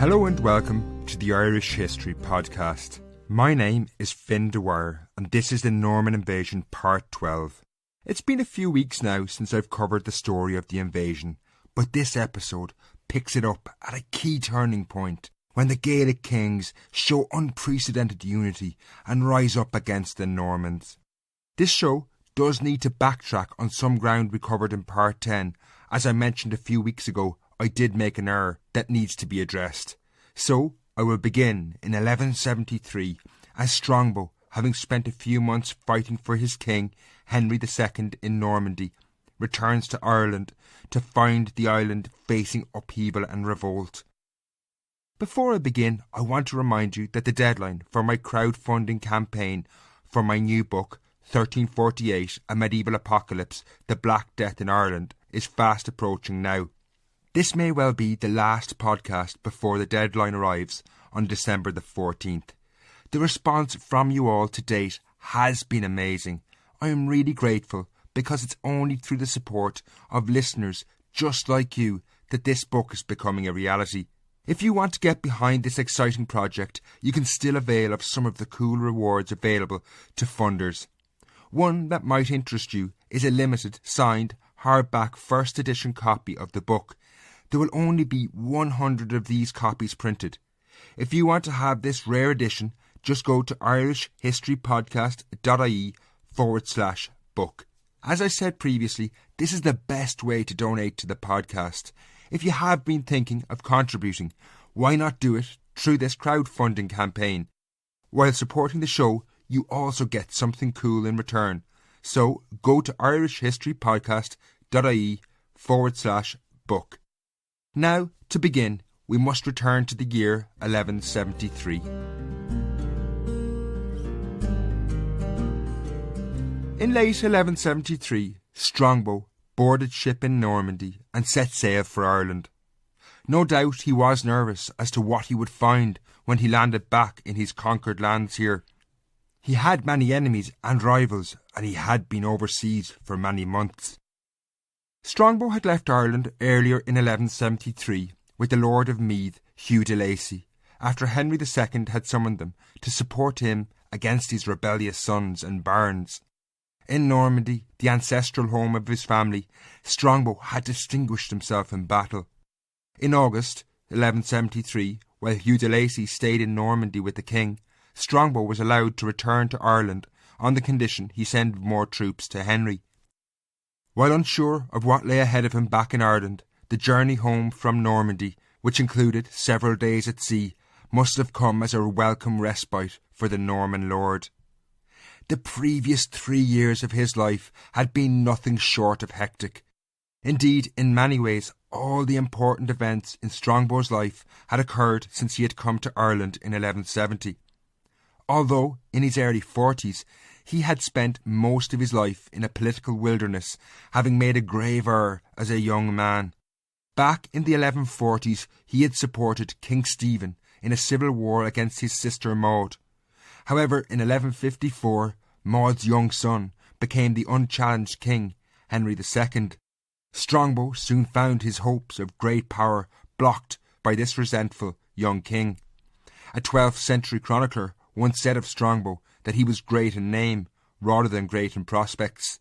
Hello and welcome to the Irish History Podcast. My name is Finn Dwyer and this is the Norman Invasion Part 12. It's been a few weeks now since I've covered the story of the invasion, but this episode picks it up at a key turning point when the Gaelic kings show unprecedented unity and rise up against the Normans. This show does need to backtrack on some ground we covered in Part 10. As I mentioned a few weeks ago, I did make an error that needs to be addressed. So, I will begin in 1173 as Strongbow, having spent a few months fighting for his king, Henry II in Normandy, returns to Ireland to find the island facing upheaval and revolt. Before I begin, I want to remind you that the deadline for my crowdfunding campaign for my new book, 1348, A Medieval Apocalypse, The Black Death in Ireland, is fast approaching now. This may well be the last podcast before the deadline arrives on December the 14th. The response from you all to date has been amazing. I am really grateful because it's only through the support of listeners just like you that this book is becoming a reality. If you want to get behind this exciting project, you can still avail of some of the cool rewards available to funders. One that might interest you is a limited, signed, hardback first edition copy of the book. There will only be 100 of these copies printed. If you want to have this rare edition, just go to irishhistorypodcast.ie/book. As I said previously, this is the best way to donate to the podcast. If you have been thinking of contributing, why not do it through this crowdfunding campaign? While supporting the show, you also get something cool in return. So go to irishhistorypodcast.ie/book. Now, to begin, we must return to the year 1173. In late 1173, Strongbow boarded ship in Normandy and set sail for Ireland. No doubt he was nervous as to what he would find when he landed back in his conquered lands here. He had many enemies and rivals, and he had been overseas for many months. Strongbow had left Ireland earlier in 1173 with the Lord of Meath, Hugh de Lacy, after Henry II had summoned them to support him against his rebellious sons and barons. In Normandy, the ancestral home of his family, Strongbow had distinguished himself in battle. In August 1173, while Hugh de Lacy stayed in Normandy with the king, Strongbow was allowed to return to Ireland on the condition he send more troops to Henry. While unsure of what lay ahead of him back in Ireland, the journey home from Normandy, which included several days at sea, must have come as a welcome respite for the Norman lord. The previous 3 years of his life had been nothing short of hectic. Indeed, in many ways, all the important events in Strongbow's life had occurred since he had come to Ireland in 1170. Although in his early 40s, he had spent most of his life in a political wilderness, having made a grave error as a young man. Back in the 1140s, he had supported King Stephen in a civil war against his sister Maud. However, in 1154, Maud's young son became the unchallenged king, Henry II. Strongbow soon found his hopes of great power blocked by this resentful young king. A 12th century chronicler once said of Strongbow that he was great in name rather than great in prospects.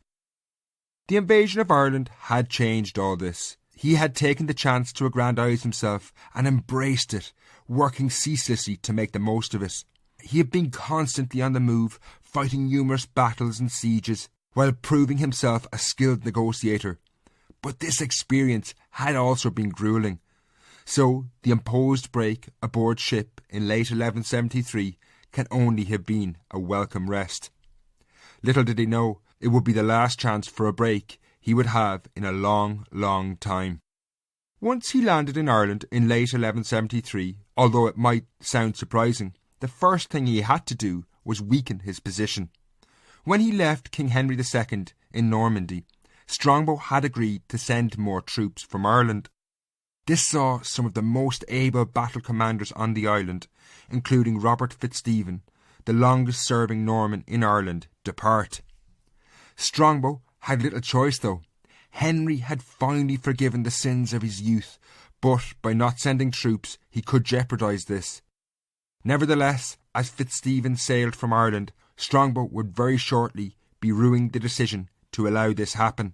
The invasion of Ireland had changed all this. He had taken the chance to aggrandise himself and embraced it, working ceaselessly to make the most of it. He had been constantly on the move, fighting numerous battles and sieges, while proving himself a skilled negotiator. But this experience had also been gruelling. So the imposed break aboard ship in late 1173 can only have been a welcome rest. Little did he know it would be the last chance for a break he would have in a long, long time. Once he landed in Ireland in late 1173, although it might sound surprising, the first thing he had to do was weaken his position. When he left King Henry II in Normandy, Strongbow had agreed to send more troops from Ireland. This saw some of the most able battle commanders on the island, including Robert Fitzstephen, the longest-serving Norman in Ireland, depart. Strongbow had little choice though. Henry had finally forgiven the sins of his youth, but by not sending troops he could jeopardise this. Nevertheless, as Fitzstephen sailed from Ireland, Strongbow would very shortly be rueing the decision to allow this happen.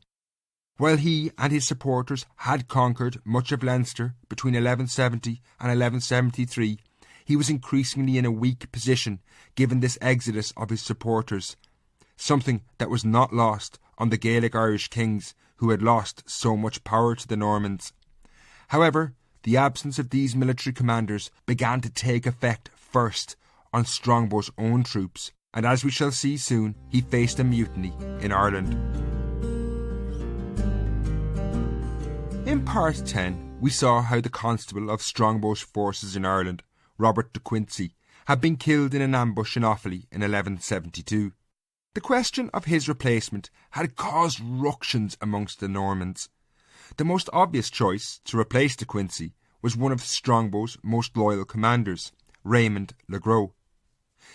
While he and his supporters had conquered much of Leinster between 1170 and 1173, he was increasingly in a weak position given this exodus of his supporters, something that was not lost on the Gaelic Irish kings who had lost so much power to the Normans. However, the absence of these military commanders began to take effect first on Strongbow's own troops, and as we shall see soon, he faced a mutiny in Ireland. In part 10, we saw how the constable of Strongbow's forces in Ireland, Robert de Quincey, had been killed in an ambush in Offaly in 1172. The question of his replacement had caused ructions amongst the Normans. The most obvious choice to replace de Quincey was one of Strongbow's most loyal commanders, Raymond Legrow.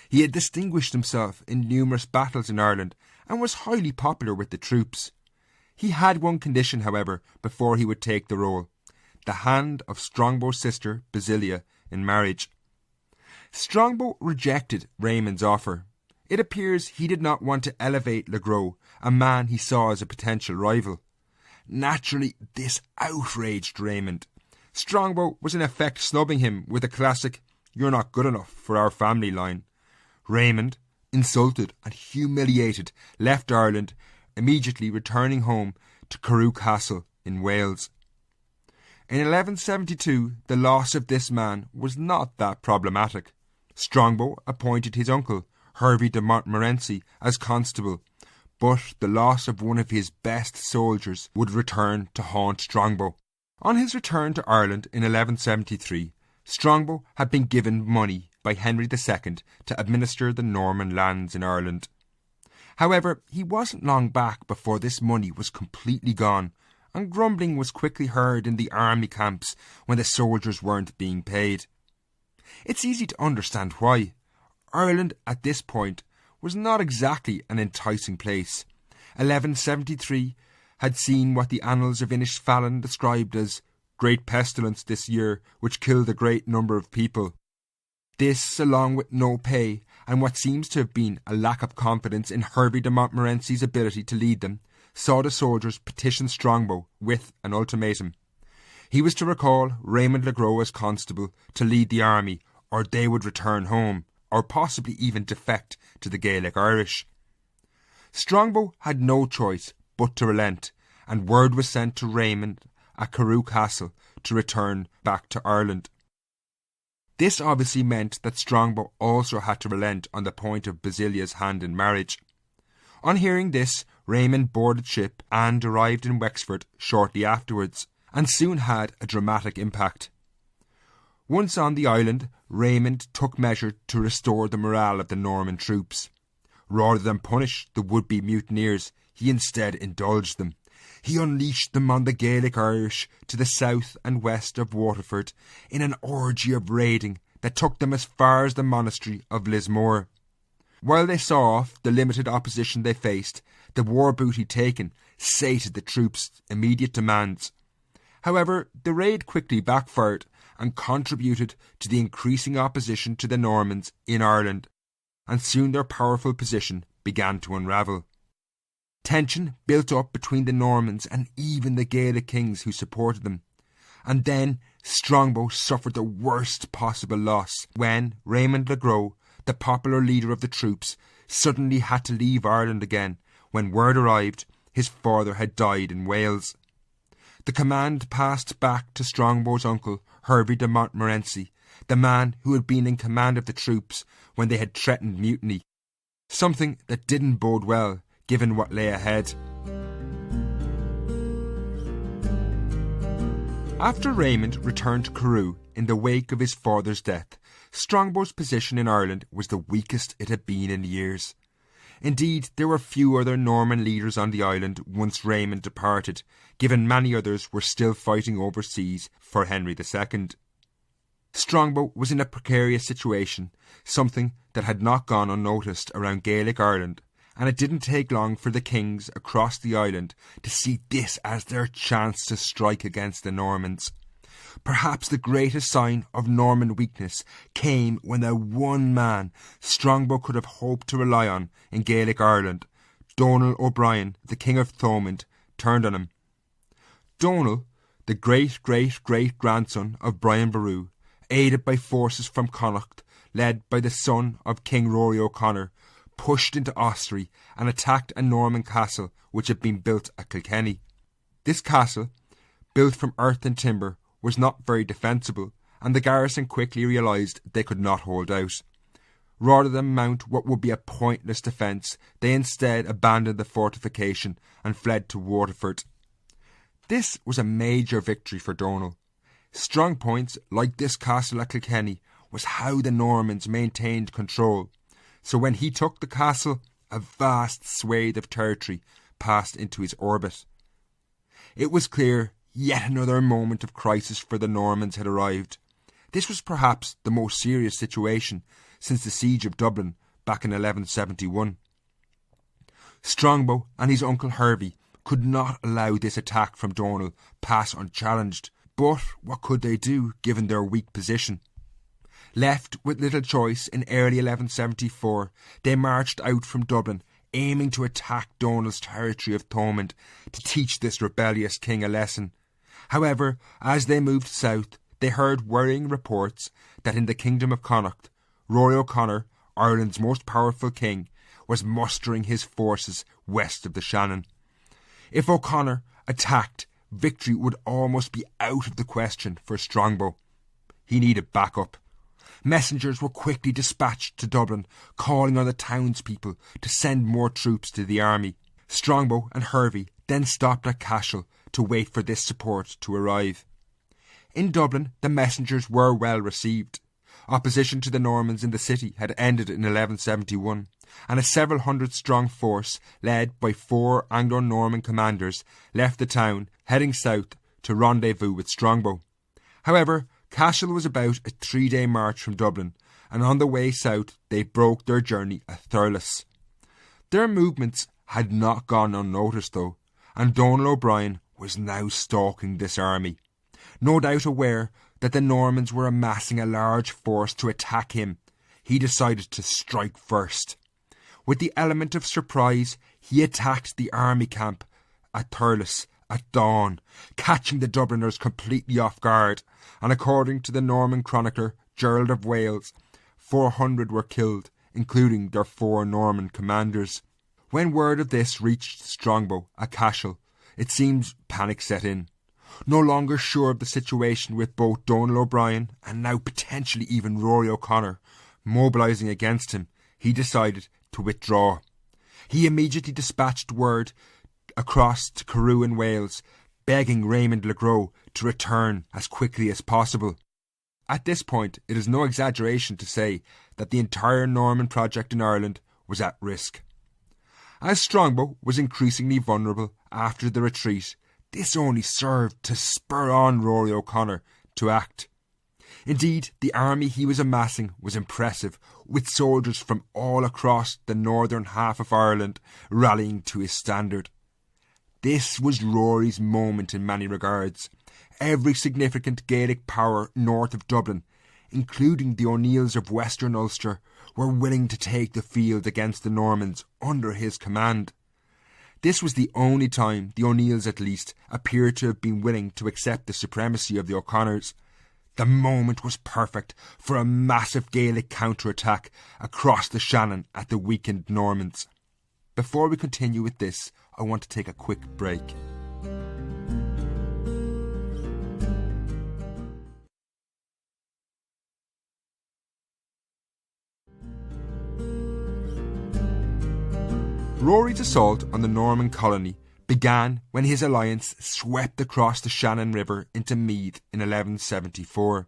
He had distinguished himself in numerous battles in Ireland and was highly popular with the troops. He had one condition, however, before he would take the role: the hand of Strongbow's sister, Basilia, in marriage. Strongbow rejected Raymond's offer. It appears he did not want to elevate Legrow, a man he saw as a potential rival. Naturally, this outraged Raymond. Strongbow was in effect snubbing him with a classic "you're not good enough for our family" line. Raymond, insulted and humiliated, left Ireland, immediately returning home to Carew Castle in Wales. In 1172, the loss of this man was not that problematic. Strongbow appointed his uncle, Hervey de Montmorency, as constable, but the loss of one of his best soldiers would return to haunt Strongbow. On his return to Ireland in 1173, Strongbow had been given money by Henry II to administer the Norman lands in Ireland. However, he wasn't long back before this money was completely gone, and grumbling was quickly heard in the army camps when the soldiers weren't being paid. It's easy to understand why. Ireland at this point was not exactly an enticing place. 1173 had seen what the annals of Inishfallen described as great pestilence this year, which killed a great number of people. This, along with no pay and what seems to have been a lack of confidence in Hervey de Montmorency's ability to lead them, saw the soldiers petition Strongbow with an ultimatum. He was to recall Raymond Legrow as constable to lead the army, or they would return home, or possibly even defect to the Gaelic Irish. Strongbow had no choice but to relent, and word was sent to Raymond at Carew Castle to return back to Ireland. This obviously meant that Strongbow also had to relent on the point of Basilia's hand in marriage. On hearing this, Raymond boarded ship and arrived in Wexford shortly afterwards, and soon had a dramatic impact. Once on the island, Raymond took measure to restore the morale of the Norman troops. Rather than punish the would-be mutineers, he instead indulged them. He unleashed them on the Gaelic Irish to the south and west of Waterford in an orgy of raiding that took them as far as the monastery of Lismore. While they saw off the limited opposition they faced, the war booty taken sated the troops' immediate demands. However, the raid quickly backfired and contributed to the increasing opposition to the Normans in Ireland, and soon their powerful position began to unravel. Tension built up between the Normans and even the Gaelic kings who supported them. And then Strongbow suffered the worst possible loss when Raymond Legrow, the popular leader of the troops, suddenly had to leave Ireland again when word arrived his father had died in Wales. The command passed back to Strongbow's uncle, Hervey de Montmorency, the man who had been in command of the troops when they had threatened mutiny, something that didn't bode well given what lay ahead. After Raymond returned to Carew in the wake of his father's death, Strongbow's position in Ireland was the weakest it had been in years. Indeed, there were few other Norman leaders on the island once Raymond departed, given many others were still fighting overseas for Henry II. Strongbow was in a precarious situation, something that had not gone unnoticed around Gaelic Ireland, and it didn't take long for the kings across the island to see this as their chance to strike against the Normans. Perhaps the greatest sign of Norman weakness came when the one man Strongbow could have hoped to rely on in Gaelic Ireland, Donal O'Brien, the King of Thomond, turned on him. Donal, the great-great-great-grandson of Brian Boru, aided by forces from Connacht, led by the son of King Rory O'Connor, pushed into Ossory and attacked a Norman castle which had been built at Kilkenny. This castle, built from earth and timber, was not very defensible, and the garrison quickly realised they could not hold out. Rather than mount what would be a pointless defence, they instead abandoned the fortification and fled to Waterford. This was a major victory for Donal. Strong points, like this castle at Kilkenny, was how the Normans maintained control. So when he took the castle, a vast swathe of territory passed into his orbit. It was clear yet another moment of crisis for the Normans had arrived. This was perhaps the most serious situation since the siege of Dublin back in 1171. Strongbow and his uncle Hervey could not allow this attack from Donal pass unchallenged, but what could they do given their weak position? Left with little choice in early 1174, they marched out from Dublin, aiming to attack Donal's territory of Thomond to teach this rebellious king a lesson. However, as they moved south, they heard worrying reports that in the kingdom of Connacht, Rory O'Connor, Ireland's most powerful king, was mustering his forces west of the Shannon. If O'Connor attacked, victory would almost be out of the question for Strongbow. He needed backup. Messengers were quickly dispatched to Dublin, calling on the townspeople to send more troops to the army. Strongbow and Hervey then stopped at Cashel to wait for this support to arrive. In Dublin, the messengers were well received. Opposition to the Normans in the city had ended in 1171, and a several hundred strong force, led by 4 Anglo-Norman commanders, left the town, heading south to rendezvous with Strongbow. However, Cashel was about a 3-day march from Dublin, and on the way south they broke their journey at Thurles. Their movements had not gone unnoticed though, and Donal O'Brien was now stalking this army. No doubt aware that the Normans were amassing a large force to attack him, he decided to strike first. With the element of surprise, he attacked the army camp at Thurles at dawn, catching the Dubliners completely off guard, and according to the Norman chronicler Gerald of Wales, 400 were killed, including their 4 Norman commanders. When word of this reached Strongbow at Cashel, it seems panic set in. No longer sure of the situation with both Donal O'Brien and now potentially even Rory O'Connor mobilising against him, he decided to withdraw. He immediately dispatched word across to Carew in Wales, begging Raymond Legrow to return as quickly as possible. At this point, it is no exaggeration to say that the entire Norman project in Ireland was at risk. As Strongbow was increasingly vulnerable after the retreat, this only served to spur on Rory O'Connor to act. Indeed, the army he was amassing was impressive, with soldiers from all across the northern half of Ireland rallying to his standard. This was Rory's moment in many regards. Every significant Gaelic power north of Dublin, including the O'Neills of Western Ulster, were willing to take the field against the Normans under his command. This was the only time the O'Neills, at least, appeared to have been willing to accept the supremacy of the O'Connors. The moment was perfect for a massive Gaelic counterattack across the Shannon at the weakened Normans. Before we continue with this, I want to take a quick break. Rory's assault on the Norman colony began when his alliance swept across the Shannon River into Meath in 1174,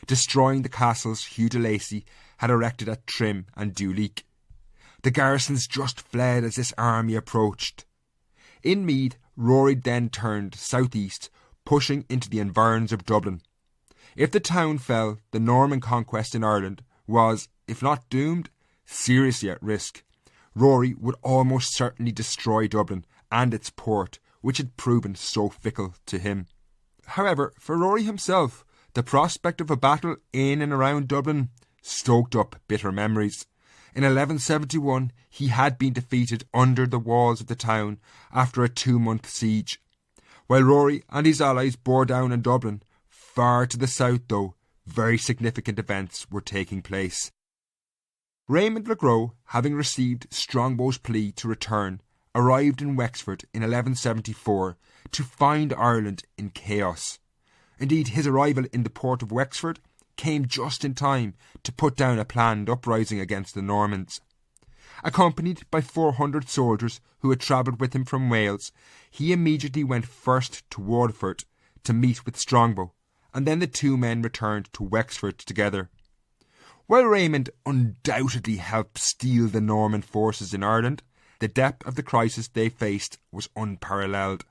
destroying the castles Hugh de Lacy had erected at Trim and Duleek. The garrisons just fled as this army approached. In Meath, Rory then turned southeast, pushing into the environs of Dublin. If the town fell, the Norman conquest in Ireland was, if not doomed, seriously at risk. Rory would almost certainly destroy Dublin and its port, which had proven so fickle to him. However, for Rory himself, the prospect of a battle in and around Dublin stoked up bitter memories. In 1171 he had been defeated under the walls of the town after a 2-month siege. While Rory and his allies bore down on Dublin, far to the south though, very significant events were taking place. Raymond Legrow, having received Strongbow's plea to return, arrived in Wexford in 1174 to find Ireland in chaos. Indeed, his arrival in the port of Wexford came just in time to put down a planned uprising against the Normans. Accompanied by 400 soldiers who had travelled with him from Wales, he immediately went first to Waterford to meet with Strongbow, and then the two men returned to Wexford together. While Raymond undoubtedly helped steel the Norman forces in Ireland, the depth of the crisis they faced was unparalleled.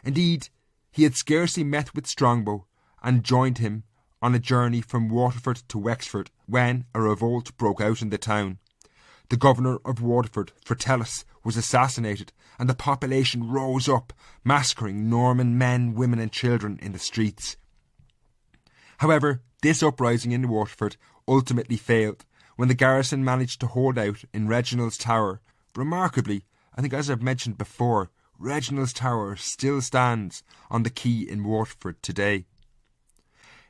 Indeed, he had scarcely met with Strongbow and joined him on a journey from Waterford to Wexford when a revolt broke out in the town. The governor of Waterford, Fratellis, was assassinated, and the population rose up, massacring Norman men, women and children in the streets. However, this uprising in Waterford ultimately failed when the garrison managed to hold out in Reginald's Tower. Remarkably, I think as I've mentioned before, Reginald's Tower still stands on the quay in Waterford today.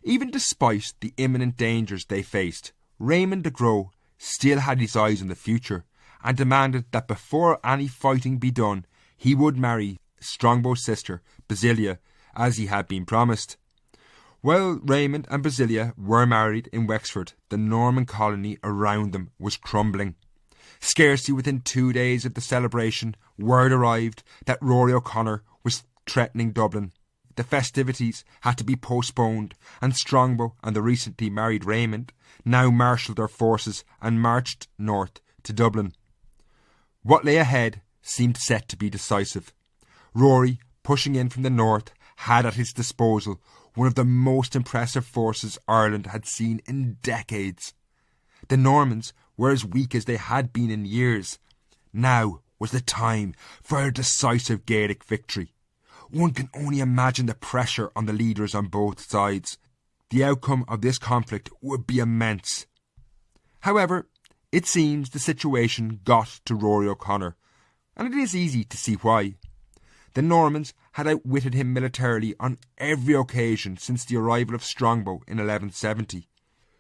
Even despite the imminent dangers they faced, Raymond Legrow still had his eyes on the future and demanded that before any fighting be done, he would marry Strongbow's sister, Basilia, as he had been promised. While Raymond and Basilia were married in Wexford, the Norman colony around them was crumbling. Scarcely within 2 days of the celebration, word arrived that Rory O'Connor was threatening Dublin. The festivities had to be postponed, and Strongbow and the recently married Raymond now marshalled their forces and marched north to Dublin. What lay ahead seemed set to be decisive. Rory, pushing in from the north, had at his disposal one of the most impressive forces Ireland had seen in decades. The Normans were as weak as they had been in years. Now was the time for a decisive Gaelic victory. One can only imagine the pressure on the leaders on both sides. The outcome of this conflict would be immense. However, it seems the situation got to Rory O'Connor, and it is easy to see why. The Normans had outwitted him militarily on every occasion since the arrival of Strongbow in 1170.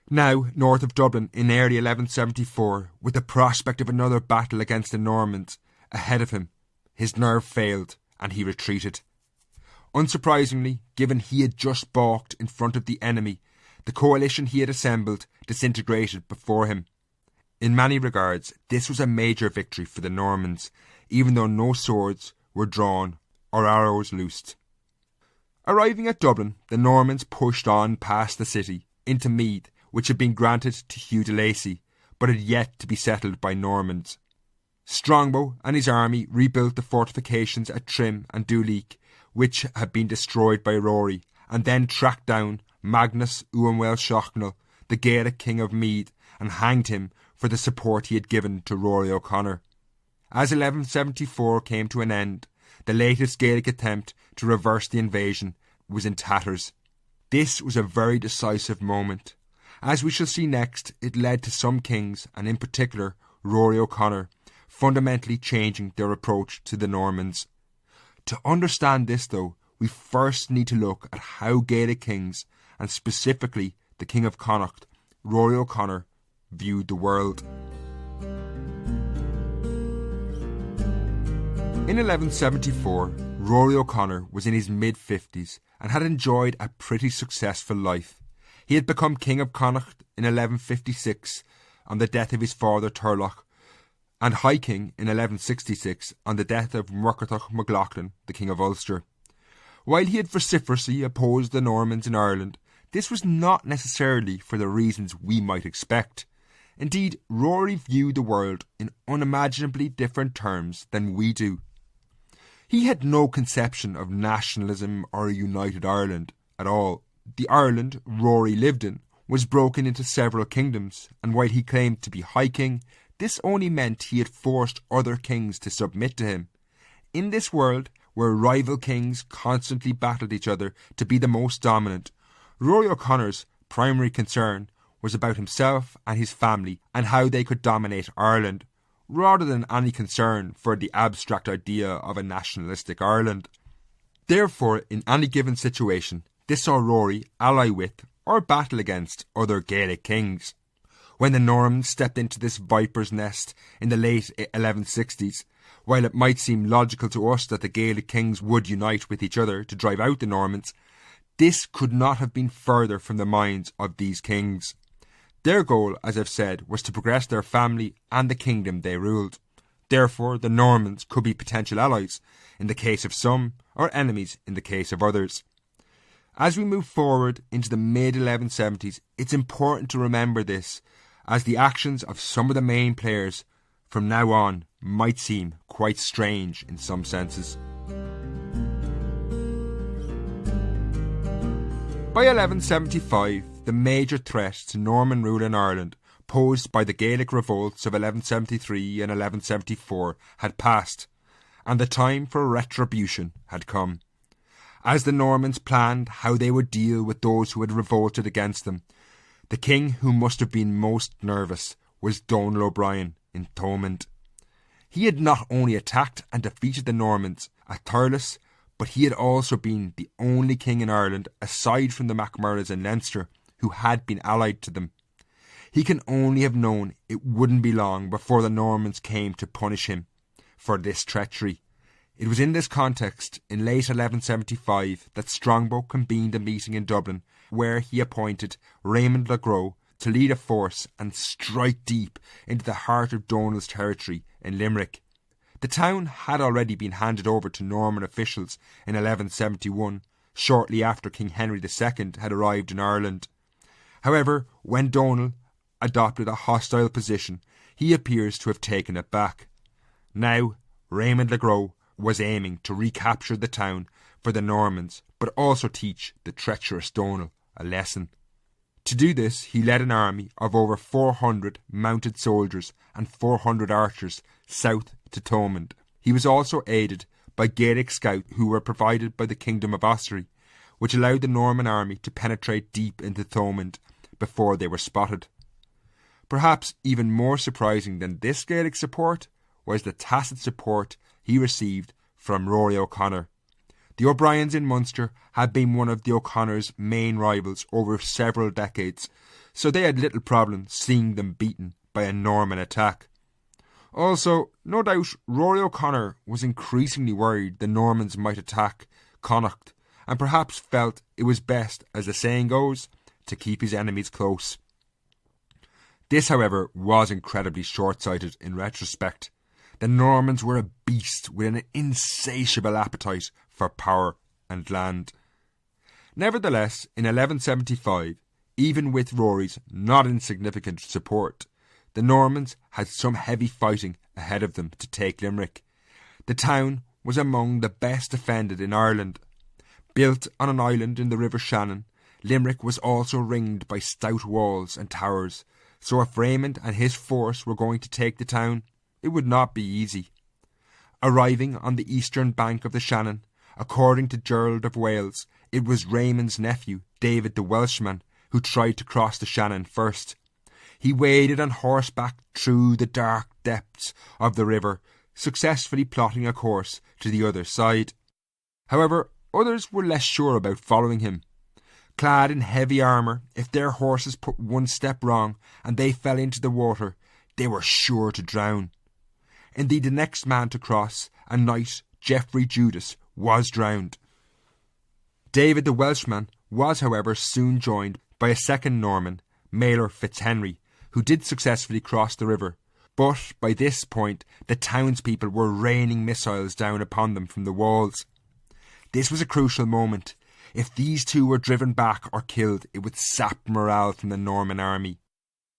Now, north of Dublin in early 1174, with the prospect of another battle against the Normans ahead of him, his nerve failed and he retreated. Unsurprisingly, given he had just balked in front of the enemy, the coalition he had assembled disintegrated before him. In many regards, this was a major victory for the Normans, even though no swords were drawn or arrows loosed. Arriving at Dublin, the Normans pushed on past the city, into Meath, which had been granted to Hugh de Lacy, but had yet to be settled by Normans. Strongbow and his army rebuilt the fortifications at Trim and Duleek, which had been destroyed by Rory, and then tracked down Magnus Uamwell Shocknell, the Gaelic king of Meath, and hanged him for the support he had given to Rory O'Connor. As 1174 came to an end, the latest Gaelic attempt to reverse the invasion was in tatters. This was a very decisive moment. As we shall see next, it led to some kings, and in particular Rory O'Connor, fundamentally changing their approach to the Normans. To understand this though, we first need to look at how Gaelic kings, and specifically the King of Connacht, Rory O'Connor, viewed the world. In 1174, Rory O'Connor was in his mid-50s and had enjoyed a pretty successful life. He had become King of Connacht in 1156 on the death of his father Turlough, and High King in 1166 on the death of Murkertach MacLachlan, the King of Ulster. While he had vociferously opposed the Normans in Ireland, this was not necessarily for the reasons we might expect. Indeed, Rory viewed the world in unimaginably different terms than we do. He had no conception of nationalism or a united Ireland at all. The Ireland Rory lived in was broken into several kingdoms, and while he claimed to be High King, this only meant he had forced other kings to submit to him. In this world, where rival kings constantly battled each other to be the most dominant, Rory O'Connor's primary concern was about himself and his family and how they could dominate Ireland, rather than any concern for the abstract idea of a nationalistic Ireland. Therefore, in any given situation, this saw Rory ally with or battle against other Gaelic kings. When the Normans stepped into this viper's nest in the late 1160s, while it might seem logical to us that the Gaelic kings would unite with each other to drive out the Normans, this could not have been further from the minds of these kings. Their goal, as I've said, was to progress their family and the kingdom they ruled. Therefore, the Normans could be potential allies in the case of some, or enemies in the case of others. As we move forward into the mid-1170s, it's important to remember this, as the actions of some of the main players from now on might seem quite strange in some senses. By 1175, the major threat to Norman rule in Ireland, posed by the Gaelic revolts of 1173 and 1174, had passed, and the time for retribution had come. As the Normans planned how they would deal with those who had revolted against them, the king who must have been most nervous was Donal O'Brien in Thomond. He had not only attacked and defeated the Normans at Thurles, but he had also been the only king in Ireland, aside from the MacMurroughs in Leinster, who had been allied to them. He can only have known it wouldn't be long before the Normans came to punish him for this treachery. It was in this context, in late 1175, that Strongbow convened a meeting in Dublin, where he appointed Raymond Legrow to lead a force and strike deep into the heart of Donal's territory in Limerick. The town had already been handed over to Norman officials in 1171, shortly after King Henry II had arrived in Ireland. However, when Donal adopted a hostile position, he appears to have taken it back. Now, Raymond Legrow was aiming to recapture the town for the Normans, but also teach the treacherous Donal a lesson. To do this, he led an army of over 400 mounted soldiers and 400 archers south to Thomond. He was also aided by Gaelic scouts who were provided by the Kingdom of Ossory, which allowed the Norman army to penetrate deep into Thomond before they were spotted. Perhaps even more surprising than this Gaelic support was the tacit support he received from Rory O'Connor. The O'Briens in Munster had been one of the O'Connors' main rivals over several decades, so they had little problem seeing them beaten by a Norman attack. Also, no doubt Rory O'Connor was increasingly worried the Normans might attack Connacht, and perhaps felt it was best, as the saying goes, to keep his enemies close. This, however, was incredibly short-sighted in retrospect. The Normans were a beast with an insatiable appetite for power and land. Nevertheless, in 1175, even with Rory's not insignificant support, the Normans had some heavy fighting ahead of them to take Limerick. The town was among the best defended in Ireland. Built on an island in the River Shannon, Limerick was also ringed by stout walls and towers, so if Raymond and his force were going to take the town, it would not be easy. Arriving on the eastern bank of the Shannon, according to Gerald of Wales, it was Raymond's nephew, David the Welshman, who tried to cross the Shannon first. He waded on horseback through the dark depths of the river, successfully plotting a course to the other side. However, others were less sure about following him. Clad in heavy armour, if their horses put one step wrong and they fell into the water, they were sure to drown. Indeed, the next man to cross, a knight, Geoffrey Judas, was drowned. David the Welshman was, however, soon joined by a second Norman, Maelor Fitzhenry, who did successfully cross the river, but by this point the townspeople were raining missiles down upon them from the walls. This was a crucial moment. If these two were driven back or killed, it would sap morale from the Norman army.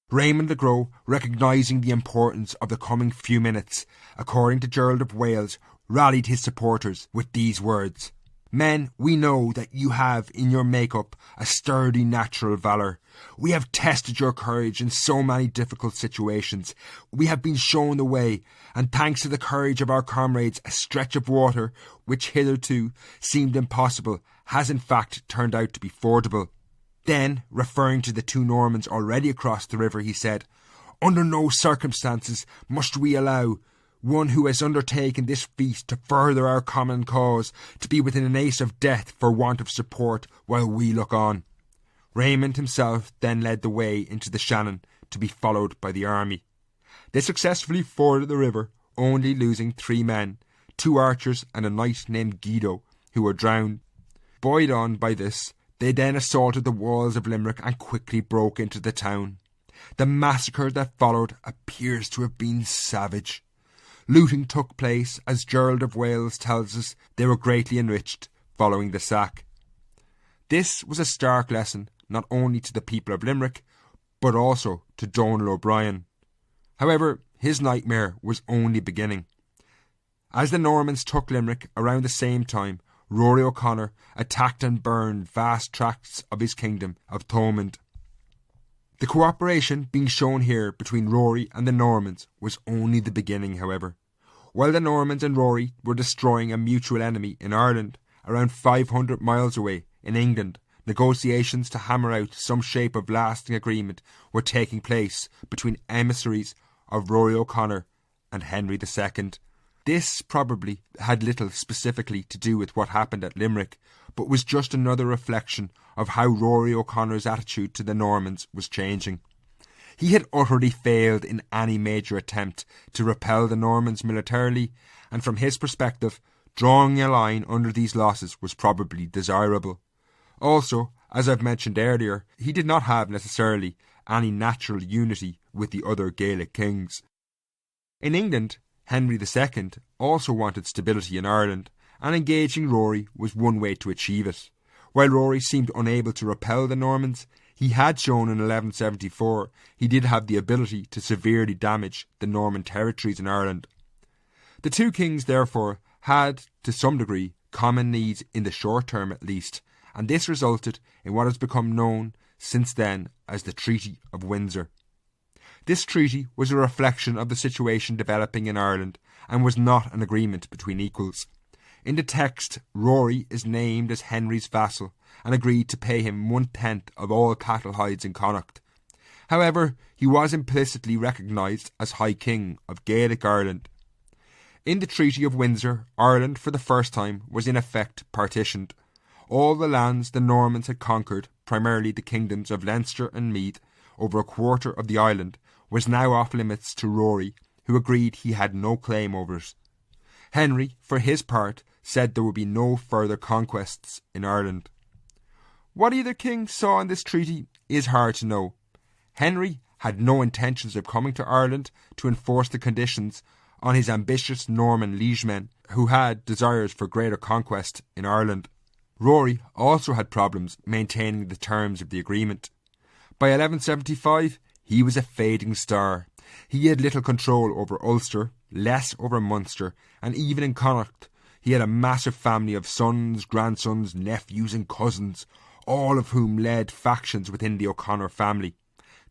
Raymond Legrow, recognising the importance of the coming few minutes, according to Gerald of Wales, rallied his supporters with these words: "Men, we know that you have in your make-up a sturdy natural valour. We have tested your courage in so many difficult situations. We have been shown the way, and thanks to the courage of our comrades, a stretch of water, which hitherto seemed impossible, has in fact turned out to be fordable. Then, referring to the two Normans already across the river, he said, "Under no circumstances must we allow one who has undertaken this feat to further our common cause to be within an ace of death for want of support while we look on." Raymond himself then led the way into the Shannon to be followed by the army. They successfully forded the river, only losing 3 men, 2 archers and a knight named Guido, who were drowned. Buoyed on by this, they then assaulted the walls of Limerick and quickly broke into the town. The massacre that followed appears to have been savage. Looting took place, as Gerald of Wales tells us they were greatly enriched following the sack. This was a stark lesson not only to the people of Limerick, but also to Donal O'Brien. However, his nightmare was only beginning. As the Normans took Limerick around the same time, Rory O'Connor attacked and burned vast tracts of his kingdom of Thomond. The cooperation being shown here between Rory and the Normans was only the beginning, however. While the Normans and Rory were destroying a mutual enemy in Ireland, around 500 miles away in England, negotiations to hammer out some shape of lasting agreement were taking place between emissaries of Rory O'Connor and Henry II. This probably had little specifically to do with what happened at Limerick, but was just another reflection of how Rory O'Connor's attitude to the Normans was changing. He had utterly failed in any major attempt to repel the Normans militarily, and from his perspective, drawing a line under these losses was probably desirable. Also, as I've mentioned earlier, he did not have necessarily any natural unity with the other Gaelic kings. In England, Henry II also wanted stability in Ireland, and engaging Rory was one way to achieve it. While Rory seemed unable to repel the Normans, he had shown in 1174 he did have the ability to severely damage the Norman territories in Ireland. The two kings, therefore, had, to some degree, common needs in the short term at least, and this resulted in what has become known since then as the Treaty of Windsor. This treaty was a reflection of the situation developing in Ireland and was not an agreement between equals. In the text, Rory is named as Henry's vassal and agreed to pay him 1/10 of all cattle hides in Connacht. However, he was implicitly recognised as High King of Gaelic Ireland. In the Treaty of Windsor, Ireland for the first time was in effect partitioned. All the lands the Normans had conquered, primarily the kingdoms of Leinster and Meath, over a quarter of the island, was now off limits to Rory, who agreed he had no claim over it. Henry, for his part, said there would be no further conquests in Ireland. What either king saw in this treaty is hard to know. Henry had no intentions of coming to Ireland to enforce the conditions on his ambitious Norman liegemen, who had desires for greater conquest in Ireland. Rory also had problems maintaining the terms of the agreement. By 1175, he was a fading star. He had little control over Ulster, less over Munster, and even in Connacht, he had a massive family of sons, grandsons, nephews and cousins, all of whom led factions within the O'Connor family.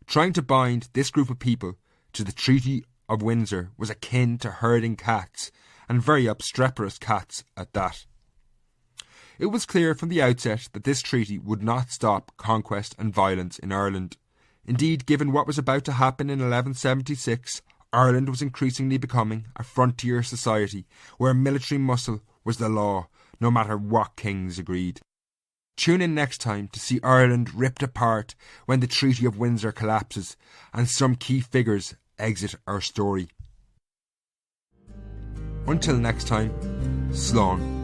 Trying to bind this group of people to the Treaty of Windsor was akin to herding cats, and very obstreperous cats at that. It was clear from the outset that this treaty would not stop conquest and violence in Ireland. Indeed, given what was about to happen in 1176, Ireland was increasingly becoming a frontier society where military muscle was the law, no matter what kings agreed. Tune in next time to see Ireland ripped apart when the Treaty of Windsor collapses and some key figures exit our story. Until next time, slán.